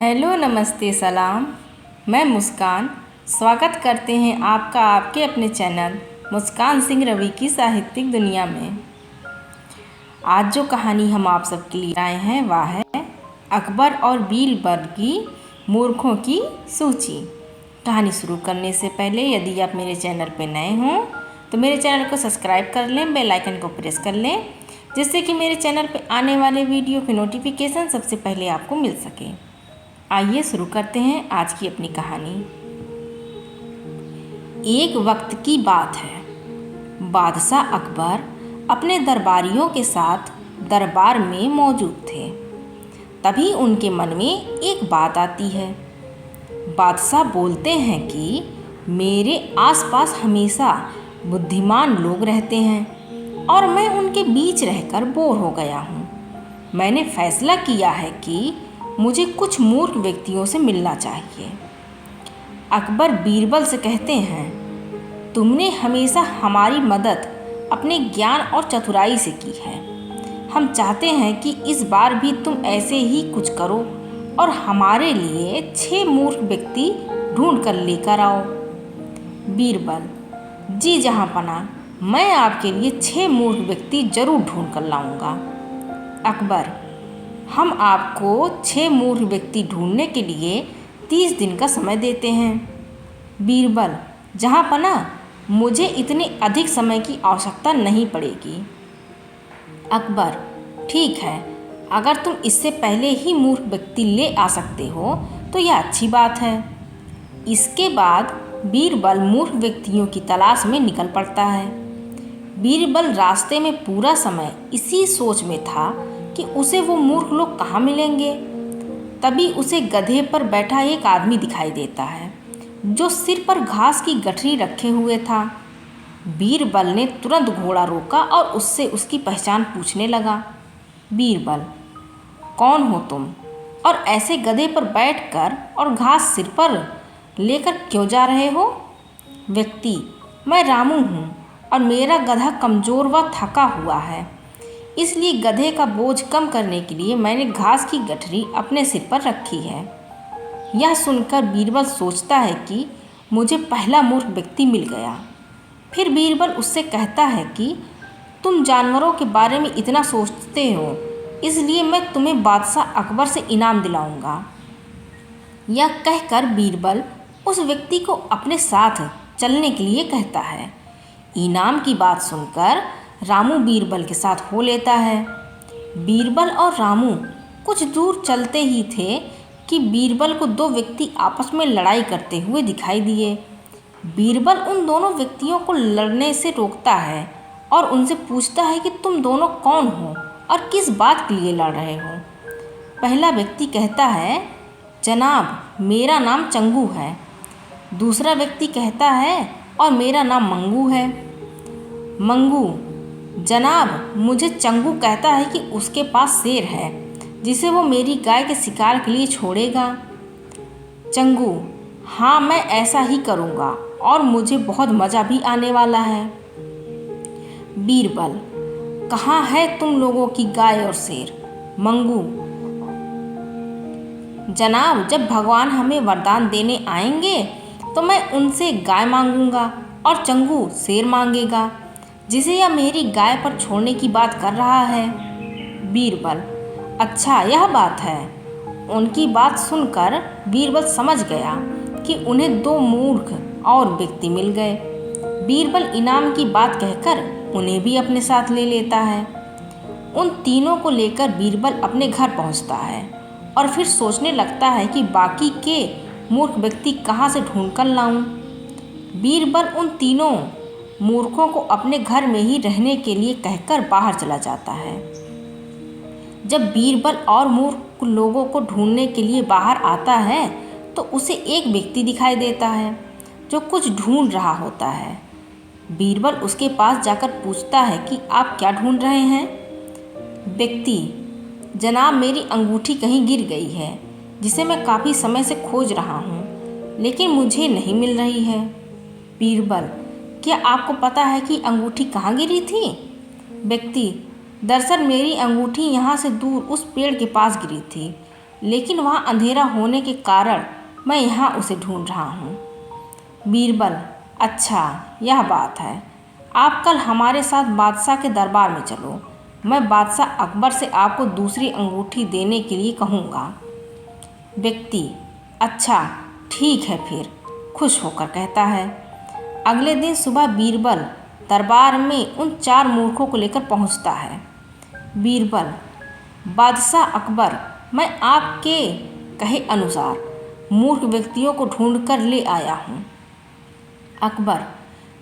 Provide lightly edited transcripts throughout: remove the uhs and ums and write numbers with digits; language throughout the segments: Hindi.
हेलो, नमस्ते, सलाम। मैं मुस्कान स्वागत करते हैं आपका आपके अपने चैनल मुस्कान सिंह रवि की साहित्यिक दुनिया में। आज जो कहानी हम आप सबके लिए आए हैं वह है अकबर और बीरबल की मूर्खों की सूची। कहानी शुरू करने से पहले यदि आप मेरे चैनल पर नए हों तो मेरे चैनल को सब्सक्राइब कर लें, बेल आइकन को प्रेस कर लें, जिससे कि मेरे चैनल पर आने वाले वीडियो की नोटिफिकेशन सबसे पहले आपको मिल सके। आइए शुरू करते हैं आज की अपनी कहानी। एक वक्त की बात है, बादशाह अकबर अपने दरबारियों के साथ दरबार में मौजूद थे। तभी उनके मन में एक बात आती है। बादशाह बोलते हैं कि मेरे आसपास हमेशा बुद्धिमान लोग रहते हैं और मैं उनके बीच रहकर बोर हो गया हूँ। मैंने फैसला किया है कि मुझे कुछ मूर्ख व्यक्तियों से मिलना चाहिए। अकबर बीरबल से कहते हैं, तुमने हमेशा हमारी मदद अपने ज्ञान और चतुराई से की है। हम चाहते हैं कि इस बार भी तुम ऐसे ही कुछ करो और हमारे लिए 6 मूर्ख व्यक्ति ढूंढ कर लेकर आओ। बीरबल, जी जहाँपनाह, मैं आपके लिए 6 मूर्ख व्यक्ति जरूर ढूंढ कर लाऊंगा। अकबर, हम आपको 6 मूर्ख व्यक्ति ढूंढने के लिए 30 दिन का समय देते हैं। बीरबल, जहाँपनाह, मुझे इतने अधिक समय की आवश्यकता नहीं पड़ेगी। अकबर, ठीक है, अगर तुम इससे पहले ही मूर्ख व्यक्ति ले आ सकते हो तो यह अच्छी बात है। इसके बाद बीरबल मूर्ख व्यक्तियों की तलाश में निकल पड़ता है। बीरबल रास्ते में पूरा समय इसी सोच में था कि उसे वो मूर्ख लोग कहाँ मिलेंगे। तभी उसे गधे पर बैठा एक आदमी दिखाई देता है जो सिर पर घास की गठरी रखे हुए था। बीरबल ने तुरंत घोड़ा रोका और उससे उसकी पहचान पूछने लगा। बीरबल, कौन हो तुम और ऐसे गधे पर बैठकर और घास सिर पर लेकर क्यों जा रहे हो? व्यक्ति, मैं रामू हूँ और मेरा गधा कमज़ोर व थका हुआ है, इसलिए गधे का बोझ कम करने के लिए मैंने घास की गठरी अपने सिर पर रखी है। यह सुनकर बीरबल सोचता है कि मुझे पहला मूर्ख व्यक्ति मिल गया। फिर बीरबल उससे कहता है कि तुम जानवरों के बारे में इतना सोचते हो, इसलिए मैं तुम्हें बादशाह अकबर से इनाम दिलाऊंगा। यह कहकर बीरबल उस व्यक्ति को अपने साथ चलने के लिए कहता है। इनाम की बात सुनकर रामू बीरबल के साथ हो लेता है। बीरबल और रामू कुछ दूर चलते ही थे कि बीरबल को 2 व्यक्ति आपस में लड़ाई करते हुए दिखाई दिए। बीरबल उन दोनों व्यक्तियों को लड़ने से रोकता है और उनसे पूछता है कि तुम दोनों कौन हो और किस बात के लिए लड़ रहे हो। पहला व्यक्ति कहता है, जनाब, मेरा नाम चंगू है। दूसरा व्यक्ति कहता है, और मेरा नाम मंगू है। मंगू, जनाब, मुझे चंगू कहता है कि उसके पास शेर है जिसे वो मेरी गाय के शिकार के लिए छोड़ेगा। चंगू, हाँ, मैं ऐसा ही करूँगा और मुझे बहुत मज़ा भी आने वाला है। बीरबल, कहाँ है तुम लोगों की गाय और शेर? मंगू, जनाब, जब भगवान हमें वरदान देने आएंगे तो मैं उनसे गाय मांगूंगा और चंगू शेर मांगेगा जिसे यह मेरी गाय पर छोड़ने की बात कर रहा है। बीरबल, अच्छा, यह बात है। उनकी बात सुनकर बीरबल समझ गया कि उन्हें 2 मूर्ख और व्यक्ति मिल गए। बीरबल इनाम की बात कहकर उन्हें भी अपने साथ ले लेता है। उन तीनों को लेकर बीरबल अपने घर पहुंचता है और फिर सोचने लगता है कि बाकी के मूर्ख व्यक्ति कहाँ से ढूंढ कर लाऊं। बीरबल उन तीनों मूर्खों को अपने घर में ही रहने के लिए कहकर बाहर चला जाता है। जब बीरबल और मूर्ख लोगों को ढूंढने के लिए बाहर आता है तो उसे एक व्यक्ति दिखाई देता है जो कुछ ढूंढ रहा होता है। बीरबल उसके पास जाकर पूछता है कि आप क्या ढूंढ रहे हैं? व्यक्ति, जनाब, मेरी अंगूठी कहीं गिर गई है जिसे मैं काफ़ी समय से खोज रहा हूँ, लेकिन मुझे नहीं मिल रही है। बीरबल, क्या आपको पता है कि अंगूठी कहाँ गिरी थी? व्यक्ति, दरअसल मेरी अंगूठी यहाँ से दूर उस पेड़ के पास गिरी थी। लेकिन वहाँ अंधेरा होने के कारण मैं यहाँ उसे ढूंढ रहा हूँ। बीरबल, अच्छा यह बात है। आप कल हमारे साथ बादशाह के दरबार में चलो। मैं बादशाह अकबर से आपको दूसरी अंगूठी देने के लिए कहूँगा। व्यक्ति, अच्छा ठीक है फिर, खुश होकर कहता है। अगले दिन सुबह बीरबल दरबार में उन 4 मूर्खों को लेकर पहुँचता है। बीरबल, बादशाह अकबर, मैं आपके कहे अनुसार मूर्ख व्यक्तियों को ढूंढ कर ले आया हूँ। अकबर,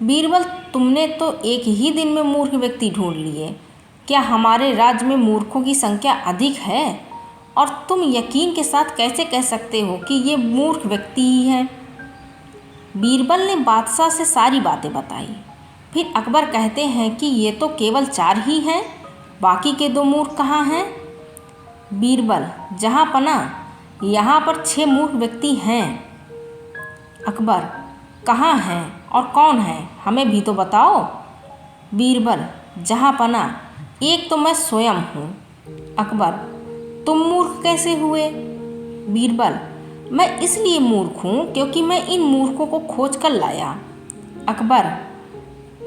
बीरबल, तुमने तो एक ही दिन में मूर्ख व्यक्ति ढूंढ लिए। क्या हमारे राज्य में मूर्खों की संख्या अधिक है? और तुम यकीन के साथ कैसे कह सकते हो कि ये मूर्ख व्यक्ति ही हैं? बीरबल ने बादशाह से सारी बातें बताई। फिर अकबर कहते हैं कि ये तो केवल 4 ही हैं, बाकी के 2 मूर्ख कहाँ हैं? बीरबल, जहाँ पना, यहाँ पर 6 मूर्ख व्यक्ति हैं। अकबर, कहाँ हैं और कौन हैं, हमें भी तो बताओ। बीरबल, जहाँ पना, एक तो मैं स्वयं हूँ। अकबर, तुम मूर्ख कैसे हुए? बीरबल, मैं इसलिए मूर्ख हूँ क्योंकि मैं इन मूर्खों को खोज कर लाया। अकबर,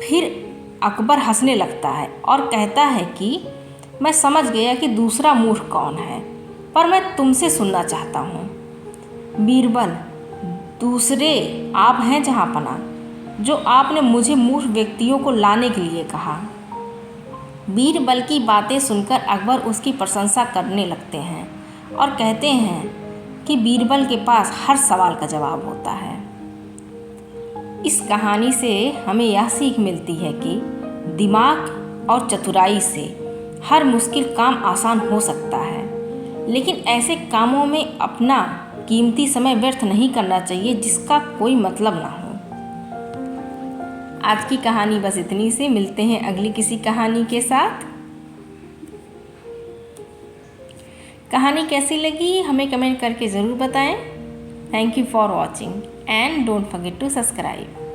फिर अकबर हंसने लगता है और कहता है कि मैं समझ गया कि दूसरा मूर्ख कौन है, पर मैं तुमसे सुनना चाहता हूँ। बीरबल, दूसरे आप हैं जहाँपना, जो आपने मुझे मूर्ख व्यक्तियों को लाने के लिए कहा। बीरबल की बातें सुनकर अकबर उसकी प्रशंसा करने लगते हैं और कहते हैं कि बीरबल के पास हर सवाल का जवाब होता है। इस कहानी से हमें यह सीख मिलती है कि दिमाग और चतुराई से हर मुश्किल काम आसान हो सकता है, लेकिन ऐसे कामों में अपना कीमती समय व्यर्थ नहीं करना चाहिए जिसका कोई मतलब ना हो। आज की कहानी बस इतनी से। मिलते हैं अगली किसी कहानी के साथ। कहानी कैसी लगी हमें कमेंट करके ज़रूर बताएं। Thank you for watching and don't forget to subscribe.